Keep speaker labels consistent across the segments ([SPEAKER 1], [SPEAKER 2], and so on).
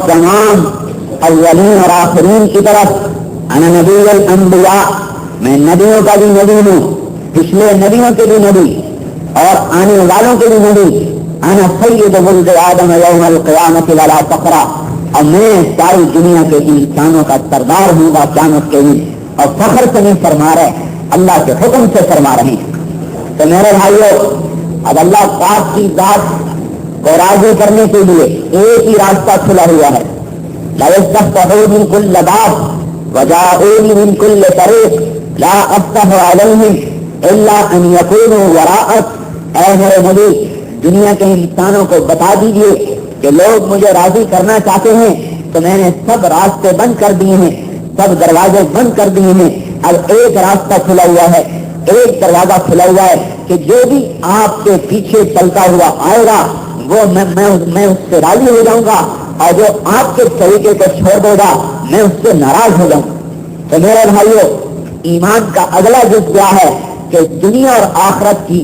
[SPEAKER 1] تمام اولین اور آخرین کی طرف انا نبی الانبیاء، میں نبیوں کا بھی نبی ہوں، پچھلے نبیوں کے بھی نبی اور آنے والوں کے بھی نبی، انا سید ولد آدم یوم القیامت ولا فخر، اور میں ساری دنیا کے انسانوں کا سردار ہوں گا قیامت کے دن، اور فخر سے نہیں فرما رہے، اللہ کے حکم سے فرما رہے ہیں۔ تو میرے بھائیو، اب اللہ پاک کی ذات کو راضی کرنے کے لیے ایک ہی راستہ کھلا ہوا ہے، لا يستفتحوا من كل باب وجاءوني من كل طريق لا افتح عليهم الا ان يكونوا وراءك، اے میرے نبی دنیا کے انسانوں کو بتا دیجئے کہ لوگ مجھے راضی کرنا چاہتے ہیں تو میں نے سب راستے بند کر دیے ہیں، سب دروازے بند کر دیے ہیں، اب ایک راستہ کھلا ہوا ہے، ایک دروازہ کھلا ہوا ہے کہ جو بھی آپ کے پیچھے چلتا ہوا آئے گا وہ میں اس سے راضی ہو جاؤں گا، اور جو آپ کے طریقے کو چھوڑ دے گا میں اس سے ناراض ہو جاؤں۔ تو میرے بھائیو، ایمان کا اگلا جز کیا ہے کہ دنیا اور آخرت کی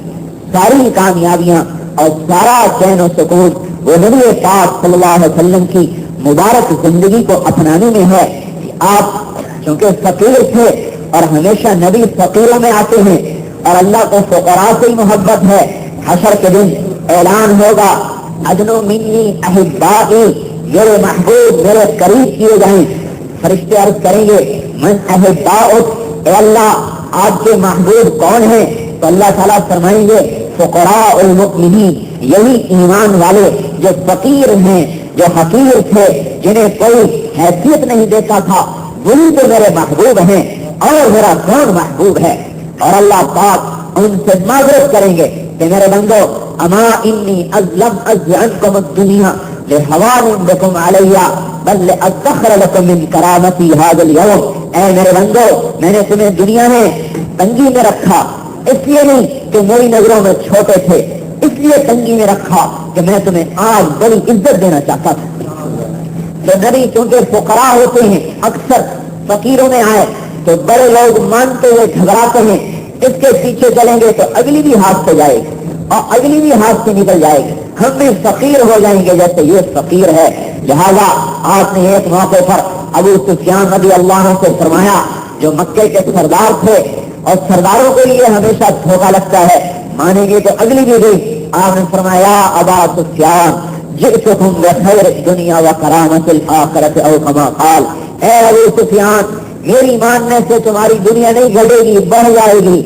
[SPEAKER 1] ساری کامیابیاں اور سارا چین و سکون وہ نبی پاک صلی اللہ علیہ وسلم کی مبارک زندگی کو اپنانے میں ہے۔ آپ چونکہ فقیر تھے اور ہمیشہ نبی فقیروں میں آتے ہیں، اور اللہ کو فقراء سے ہی محبت ہے، حشر کے دن اعلان ہوگا ادنو منی احبائی، میرے محبوب میرے قریب کیے جائیں، فرشتے عرض کریں گے من احباؤک، اے اللہ آپ کے محبوب کون ہیں؟ تو اللہ تعالیٰ فرمائیں گے فقراء المؤمنین، یہی ایمان والے جو فقیر ہیں، جو حقیر تھے، جنہیں کوئی حیثیت نہیں دیتا تھا، وہی تو میرے محبوب ہیں، اور میرا کون محبوب ہے؟ اور اللہ پاک ان سے معذرت کریں گے کہ میرے بندو اما انی ازلم ازعنکم الدنیا لہوان بکم علیہ بل لأذخر لکم من کرامتی هذا اليوم، اے میرے بندو میں نے تمہیں دنیا میں تنگی میں رکھا، اس لیے نہیں کہ میری نظروں میں چھوٹے تھے، اس لیے تنگی میں رکھا کہ میں تمہیں آج بڑی عزت دینا چاہتا تھا۔ تو نبی چونکہ فقراء ہوتے ہیں، اکثر فقیروں میں آئے تو بڑے لوگ مانتے ہوئے گھبراتے ہیں، اس کے پیچھے چلیں گے تو اگلی بھی ہاتھ سے جائے گی اور اگلی بھی ہاتھ سے نکل جائے گی، ہم بھی فقیر ہو جائیں گے جیسے یہ فقیر ہے۔ لہذا آپ نے ایک موقع پر ابو سفیان رضی اللہ عنہ سے فرمایا، جو مکے کے سردار تھے، اور سرداروں کے لیے ہمیشہ دھوکہ لگتا ہے، مانیں گے تو اگلی بھی گئی، آپ نے فرمایا ابا سفیان جئتکم بخیر الدنیا وکرامت الآخرۃ او کما قال، اے ابو سفیان میری ماننے سے تمہاری دنیا نہیں گھٹے گی بڑھ جائے گی،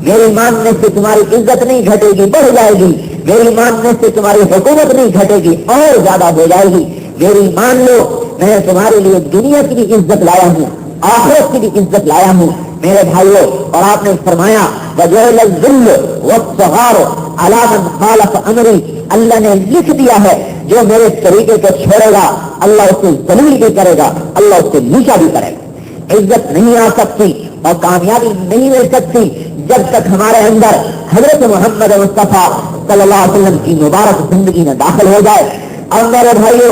[SPEAKER 1] میری ماننے سے تمہاری عزت نہیں گھٹے گی بڑھ جائے گی، میری ماننے سے تمہاری حکومت نہیں گھٹے گی اور زیادہ ہو جائے گی، میری مان لو میں تمہارے لیے دنیا کی بھی عزت لایا ہوں، آخرت کی بھی عزت لایا ہوں میرے بھائیو۔ اور آپ نے فرمایا وجعل الذل والصغار علی من خالف امری، اللہ نے لکھ دیا ہے جو میرے طریقے کو چھوڑے گا اللہ اسے ذلیل بھی کرے گا، اللہ اسے نیچا بھی کرے گا۔ عزت نہیں آ سکتی اور کامیابی نہیں مل سکتی جب تک ہمارے اندر حضرت محمد مصطفیٰ صلی اللہ علیہ وسلم کی مبارک زندگی میں داخل ہو جائے۔ اور میرے بھائیو،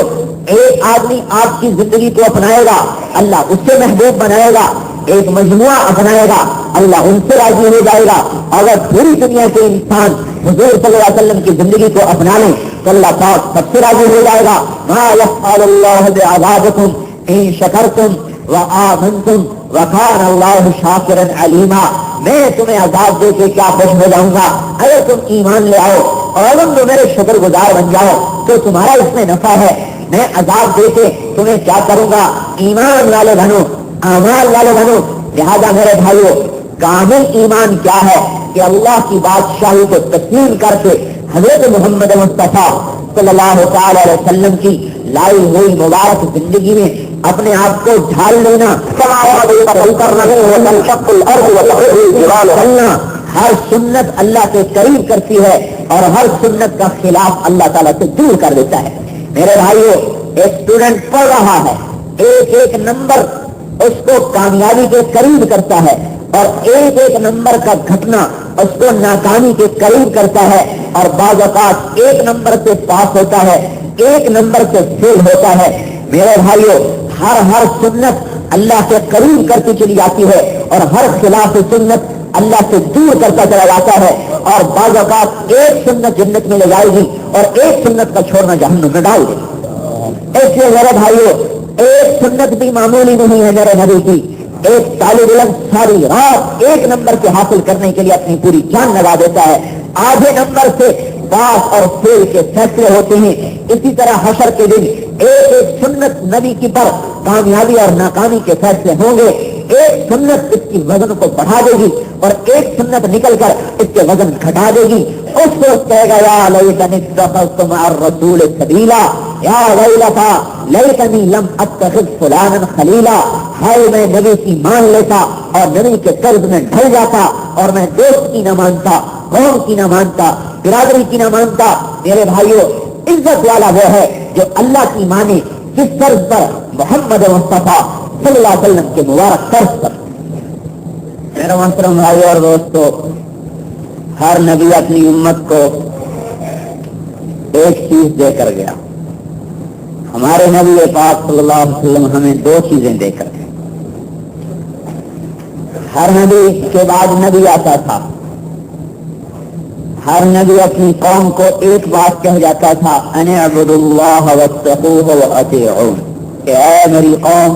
[SPEAKER 1] ایک آدمی آپ کی زندگی کو اپنائے گا اللہ اس سے محبوب بنائے گا، ایک مجموعہ اپنائے گا اللہ ان سے راضی ہو جائے گا۔ اگر پوری دنیا کے انسان حضور صلی اللہ علیہ وسلم کی زندگی کو اپنا لیں تو اللہ پاک سب سے راضی ہو جائے گا۔ ما یفعل اللہ بعذابکم ان شکرتم وآمنتم وکان اللہ شاکرا علیما، میں تمہیں عذاب دے کے کیا خوش ہو جاؤں گا اگر تم ایمان لے آؤ اور اگر تم میرے شکر گزار بن جاؤ تو تمہارا اس میں نفع ہے، میں عذاب دے کے تمہیں کیا کروں گا، ایمان والے بنو، اعمال والے بنو۔ لہذا میرے بھائیو، کامل ایمان کیا ہے کہ اللہ کی بادشاہی کو تسلیم کر کے حضرت محمد مصطفیٰ صلی اللہ تعالی علیہ وسلم کی لائی ہوئی مبارک زندگی میں اپنے آپ کو ڈھال لینا، ہر سنت اللہ کے قریب کرتی ہے اور ہر سنت کا خلاف اللہ تعالیٰ سے دور کر دیتا ہے۔ میرے بھائیو، ایک اسٹوڈنٹ پڑھ رہا ہے، ایک ایک نمبر اس کو کامیابی کے قریب کرتا ہے اور ایک ایک نمبر کا گھٹنا اس کو ناکامی کے قریب کرتا ہے، اور بعض اوقات ایک نمبر سے پاس ہوتا ہے، ایک نمبر سے فیل ہوتا ہے۔ میرے بھائیو، ہر سنت اللہ کے قریب کرتی چلی جاتی ہے اور ہر خلاف سنت اللہ سے دور کرتا چلا جاتا ہے، اور بعض اوقات ایک سنت جنت میں لے جائے گی اور ایک سنت کا چھوڑنا جہنم میں ڈال دے گی۔ ایسے میرے بھائیوں ایک سنت بھی معمولی نہیں ہے میرے نبی کی. ایک طالب علم ساری رات ایک نمبر کے حاصل کرنے کے لیے اپنی پوری جان لگا دیتا ہے. آدھے نمبر سے پاس اور فیل کے فیصلے ہوتے ہیں. اسی طرح حشر کے دن ایک ایک سنت نبی کی پر کامیابی اور ناکامی کے فیصلے ہوں گے. ایک سنت اس کی وزن کو بڑھا دے گی اور ایک سنت نکل کر اس کے وزن گھٹا دے گی. اس وقت کہے گا یا لیتنی اتخذت مع الرسول سبیلا یا ویلتا لیتنی لم اتخذ فلانا خلیلا. ہائے میں نبی کی مان لیتا اور نبی کے قرض میں ڈھل جاتا اور میں دوست کی نہ مانتا, قوم کی نہ مانتا, برادری کی نہ مانتا. میرے بھائیوں عزت والا وہ ہے جو اللہ کی مانے جس طرز پر محمد مصطفیٰ صلی اللہ علیہ وسلم کے مبارک طرز پر. میرے محترم بھائیوں اور دوستو, ہر نبی اپنی امت کو ایک چیز دے کر گیا. ہمارے نبی پاک صلی اللہ علیہ وسلم ہمیں دو چیزیں دے کر گئے. ہر نبی کے بعد نبی آتا تھا, ہر نبی اپنی قوم کو ایک بات کہہ جاتا تھا, ان اعبدوا اللہ واتقوہ واطیعون, کہ اے میری قوم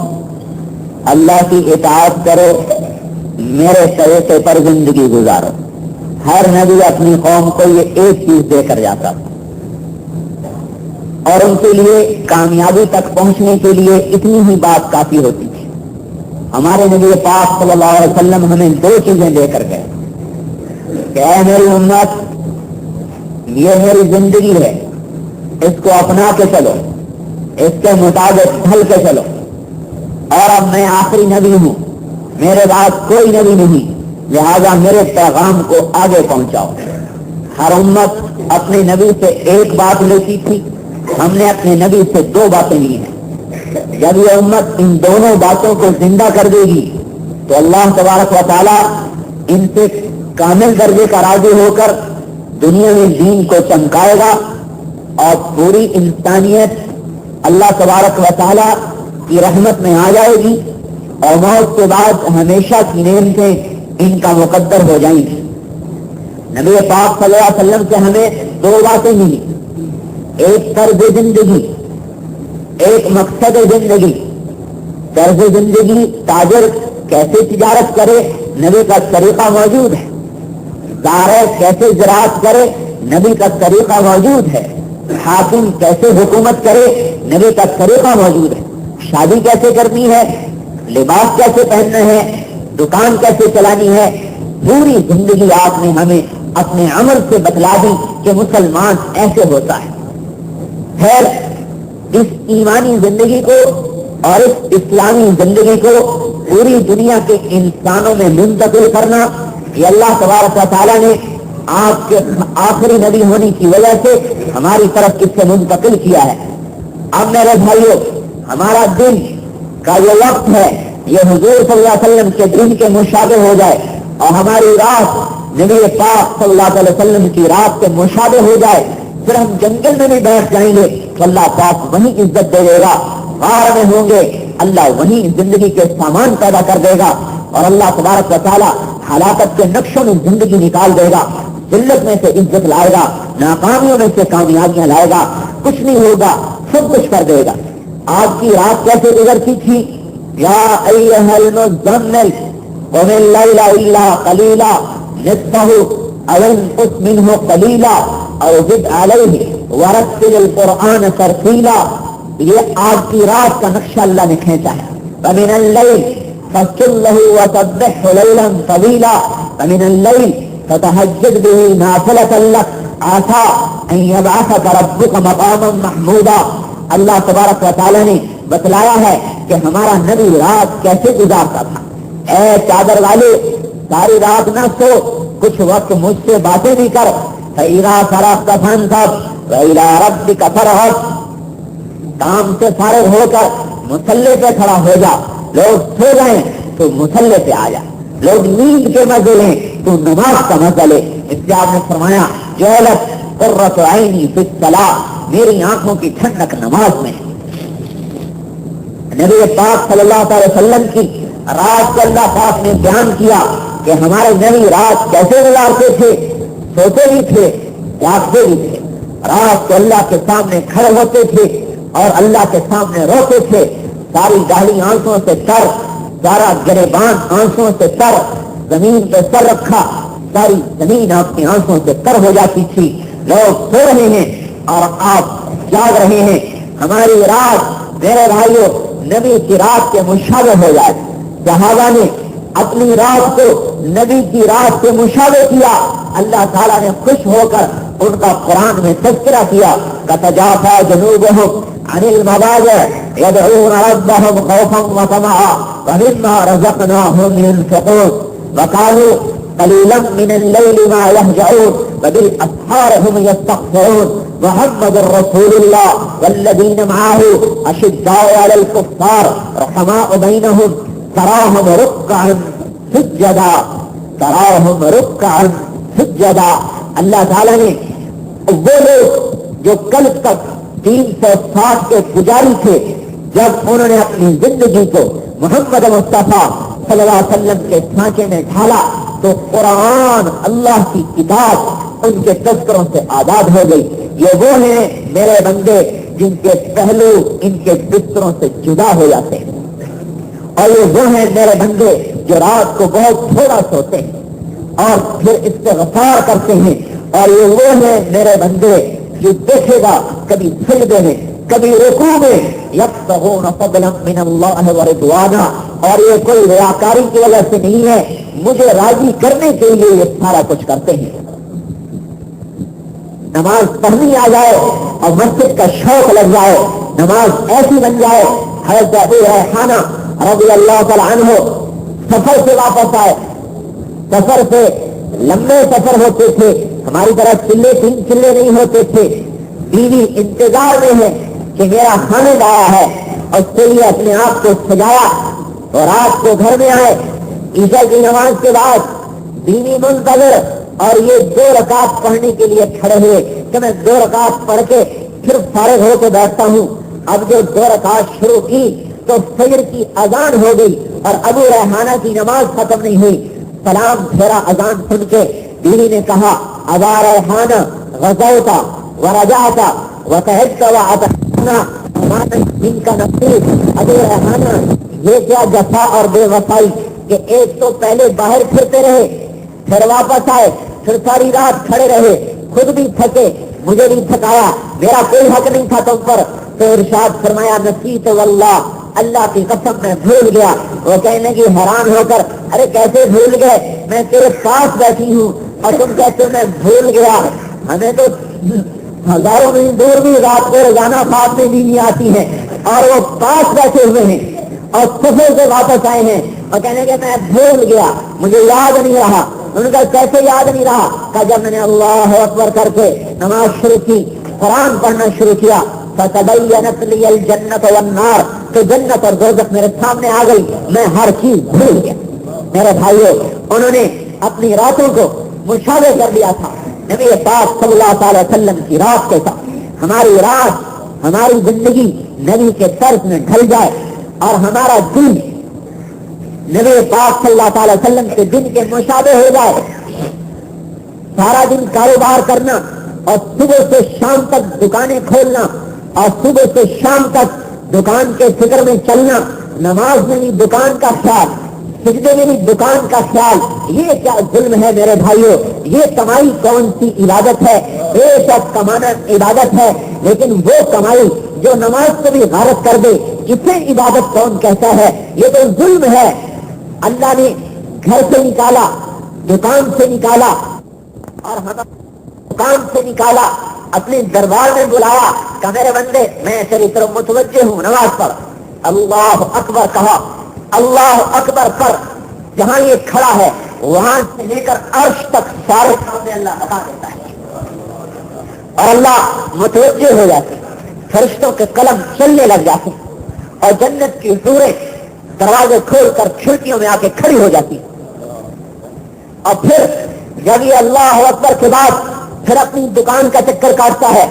[SPEAKER 1] اللہ کی اطاعت کرو, میرے طریقے پر زندگی گزارو. ہر نبی اپنی قوم کو یہ ایک چیز دے کر جاتا تھا اور ان کے لیے کامیابی تک پہنچنے کے لیے اتنی ہی بات کافی ہوتی تھی. ہمارے نبی پاک صلی اللہ علیہ وسلم ہمیں دو چیزیں دے کر گئے کہ اے میری امت, یہ میری زندگی ہے, اس کو اپنا کے چلو, اس کے مطابق ڈھل کے چلو, اور اب میں آخری نبی ہوں, میرے بعد کوئی نبی نہیں, لہذا میرے پیغام کو آگے پہنچاؤ. ہر امت اپنے نبی سے ایک بات لیتی تھی, ہم نے اپنے نبی سے دو باتیں لی ہیں. جب یہ امت ان دونوں باتوں کو زندہ کر دے گی تو اللہ تبارک و تعالیٰ ان سے کامل درجے کا راضی ہو کر دنیا میں دین کو چمکائے گا اور پوری انسانیت اللہ تبارک و تعالیٰ کی رحمت میں آ جائے گی اور موت کے بعد ہمیشہ کی نعمتیں ان کا مقدر ہو جائیں گی. نبی پاک صلی اللہ علیہ وسلم سے ہمیں دو باتیں ملی, ایک طرز زندگی, ایک مقصد زندگی. طرز زندگی تاجر کیسے تجارت کرے نبی کا طریقہ موجود ہے, زارع کیسے زراعت کرے نبی کا طریقہ موجود ہے, حاکم کیسے حکومت کرے نبی کا طریقہ موجود ہے, شادی کیسے کرنی ہے, لباس کیسے پہننا ہے, دکان کیسے چلانی ہے. پوری زندگی آپ نے ہمیں اپنے عمل سے بتلا دی کہ مسلمان ایسے ہوتا ہے. خیر, اس ایمانی زندگی کو اور اس اسلامی زندگی کو پوری دنیا کے انسانوں میں منتقل کرنا, یہ اللہ تبارک و تعالیٰ نے آپ کے آخری نبی ہونے کی وجہ سے ہماری طرف اس سے منتقل کیا ہے. اب میرے بھائیوں, ہمارا دن کا یہ وقت ہے یہ حضور صلی اللہ علیہ وسلم کے دن کے مشابہ ہو جائے اور ہماری رات نبی پاک صلی اللہ علیہ وسلم کی رات کے مشابہ ہو جائے. پھر ہم جنگل میں بھی بیٹھ جائیں گے تو اللہ پاک وہیں عزت دے دے گا, غار میں ہوں گے اللہ وہیں زندگی کے سامان پیدا کر دے گا اور اللہ تبارک و تعالیٰ ہلاکت کے نقشوں میں زندگی نکال دے گا, ذلت میں سے عزت لائے گا, ناکامیوں میں سے کامیابیاں لائے گا, کچھ نہیں ہوگا, سب کچھ کر دے گا. آپ کی رات کیسے گزرتی تھی؟ یا ایھا المزمل قم اللیل الا قلیلا نصفہ او انقص منہ قلیلا او زد علیہ ورتل القرآن ترتیلا. یہ آپ کی رات کا نقشہ اللہ نے کھینچا ہے. فمن اللیل فاسجد لہ وسبحہ لیلا طویلا فمن اللیل فتہجد بہ نافلۃ لک عسیٰ ان یبعثک ربک مقاما محمودا. اللہ تبارک و تعالیٰ نے بتلایا ہے کہ ہمارا نبی رات کیسے گزارتا تھا. اے چادر والے, ساری رات نہ سو, کچھ وقت مجھ سے باتیں بھی کر. فَإِذَا فَرَغْتَ فَانْصَبْ وَإِلَىٰ رَبِّكَ فَارْغَب. کام سے فارغ ہو کر مصلی پہ کھڑا ہو جا. لوگ سو گئے تو مصلی پہ آ جا, لوگ نیند کے مزے لیں تو نماز کا مزہ لے. اس لیے آپ نے فرمایا جعلت قرۃ عینی فی الصلاۃ, میری آنکھوں کی ٹھنڈک نماز میں. نبی پاک صلی اللہ علیہ وسلم کی رات کو اللہ پاک نے بیان کیا کہ ہمارے نبی رات کیسے گزارتے تھے. سوتے بھی تھے, جاگتے بھی تھے. رات کو اللہ کے سامنے کھڑے ہوتے تھے, اور اللہ کے سامنے روتے تھے. ساری گاڑی آنکھوں سے تر, سارا گریبان آنکھوں سے تر, زمین پہ سر رکھا, ساری زمین آپ کی آنکھوں سے تر ہو جاتی تھی. لوگ سو رہے ہیں اور آپ جاگ رہے ہیں. ہماری رات میرے بھائیوں نبی کی رات کے مشابہ ہو جائے. صحابہ نے اپنی رات کو نبی کی رات سے مشابہ کیا. اللہ تعالیٰ نے خوش ہو کر ان کا قرآن میں تذکرہ کیا. تتجافى جنوبهم عن المضاجع يدعون ربهم خوفا وطمعا ومما رزقناهم ينفقون وكانوا قليلا من الليل ما يهجعون وبالأسحار هم يستغفرون. محمد رسول الله والذين معه أشداء على الكفار رحماء بينهم تراهم ركعا سجدا. اللہ تعالیٰ نے وہ لوگ جو کل تک 360 کے پجاری تھے, جب انہوں نے اپنی زندگی کو محمد مصطفیٰ صلی اللہ علیہ وسلم کے سانچے میں ڈھالا تو قرآن اللہ کی کتاب ان کے تذکروں سے آزاد ہو گئی. یہ وہ ہیں میرے بندے جن کے پہلو ان کے بستروں سے جدا ہو جاتے ہیں, اور یہ وہ ہیں میرے بندے جو رات کو بہت تھوڑا سوتے ہیں اور پھر استغفار کرتے ہیں. اور یہ وہ ہیں میرے بندے جو دیکھے گا کبھی سجدے میں کبھی رکوع میں یبتغون فضلا من اللہ ورضوانا, اور یہ کوئی ریاکاری کی وجہ سے نہیں ہے, مجھے راضی کرنے کے لیے یہ سارا کچھ کرتے ہیں. نماز پڑھنی آ جائے اور مسجد کا شوق لگ جائے, نماز ایسی بن جائے. حضرت ابو ریحانہ رضی اللہ تعالی عنہ سفر سے واپس آئے. سفر سے لمبے سفر ہوتے تھے, ہماری طرح چلے 3 چلے نہیں ہوتے تھے. بیوی انتظار میں ہے کہ میرا خامد آیا ہے, اور اس کے لیے اپنے آپ کو سجایا. اور رات کو گھر میں آئے عشاء کی نماز کے بعد, بیوی منتظر, اور یہ 2 رکعت پڑھنے کے لیے کھڑے ہوئے کہ میں 2 رکعت پڑھ کے پھر فارغ ہو کے بیٹھتا ہوں. اب جو 2 رکعت شروع کی تو فجر کی اذان ہو گئی اور ابو ریحانہ کی نماز ختم نہیں ہوئی. سلام پھیرا اذان سن کے بیوی نے کہا, ابا ریحانہ غزوت ورجعت وتهجت وعتقنا من کا نصیب. ابو ریحانہ یہ کیا جفا اور بے وفائی کہ ایک تو پہلے باہر پھرتے رہے, پھر واپس آئے, پھر ساری رات کھڑے رہے, خود بھی تھکے, مجھے بھی تھکایا, میرا کوئی حق نہیں تھا تم پر. تو ارشاد فرمایا نسیت واللہ, اللہ کی قسم میں بھول گیا. وہ کہنے کی حیران ہو کر, ارے کیسے بھول گئے, میں تیرے پاس بیٹھی ہوں اور تم کہتے میں بھول گیا. ہمیں تو ہزاروں میل دور بھی رات کو روزانہ خواب میں نہیں آتی ہے, اور وہ پاس بیٹھے ہوئے ہیں اور سفر سے واپس آئے ہیں اور کہنے کہ میں بھول گیا, مجھے یاد نہیں رہا. ان کا کیسے یاد نہیں رہا, کہ جب میں نے اللہ اکبر کر کے نماز شروع کی, قرآن پڑھنا شروع کیا, فتبینت لی الجنت والنار, تو جنت اور دوزخ میرے سامنے آ گئی, میں ہر چیز بھول گیا. میرے بھائیوں, انہوں نے اپنی راتوں کو مشابہ کر دیا تھا نبی پاک صلی اللہ علیہ وسلم کی رات کے ساتھ. ہماری رات, ہماری زندگی نبی کے طرز میں ڈھل جائے اور ہمارا دن نبی پاک صلی اللہ علیہ وسلم کے دن کے مشابہ ہو جائے. سارا دن کاروبار کرنا اور صبح سے شام تک دکانیں کھولنا اور صبح سے شام تک دکان کے فکر میں چلنا, نماز میں بھی دکان کا خیال, سجدے میں بھی دکان کا خیال, یہ کیا ظلم ہے میرے بھائیوں. یہ کمائی کون سی عبادت ہے؟ بے شک کمانا عبادت ہے, لیکن وہ کمائی جو نماز کو بھی غارت کر دے, اسے عبادت کون کہتا ہے؟ یہ تو ظلم ہے. اللہ نے گھر سے نکالا, دکان سے نکالا, اور ہم دکان سے نکالا, اپنے دربار میں بلایا کہ میرے بندے میں تیری طرف متوجہ ہوں, نماز پڑھ. اللہ اکبر کہا, اللہ اکبر پر جہاں یہ کھڑا ہے وہاں سے لے کر عرش تک سارے سامنے اللہ بتا دیتا ہے, اور اللہ متوجہ ہو جاتے, فرشتوں کے قلم چلنے لگ جاتے, اور جنت کی حوریں دروازے کھول کر کھڑکیوں میں آ کے کھڑی ہو جاتی. اور پھر جب یہ اللہ اکبر کے بعد پھر اپنی دکان کا چکر کاٹتا ہے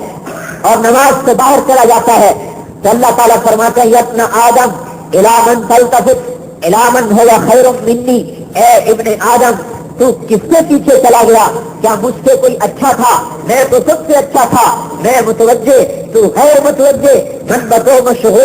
[SPEAKER 1] اور نماز سے باہر چلا جاتا ہے, تو اللہ تعالیٰ فرماتے ہیں یبن آدم الی من تلتفت الی من هو خیر منی, اے ابن آدم تو کس کے پیچھے چلا گیا؟ کیا مجھ سے کوئی اچھا تھا؟ میں تو سب سے اچھا تھا، میں متوجہ، تو غیر متوجہ، من بتو مشہور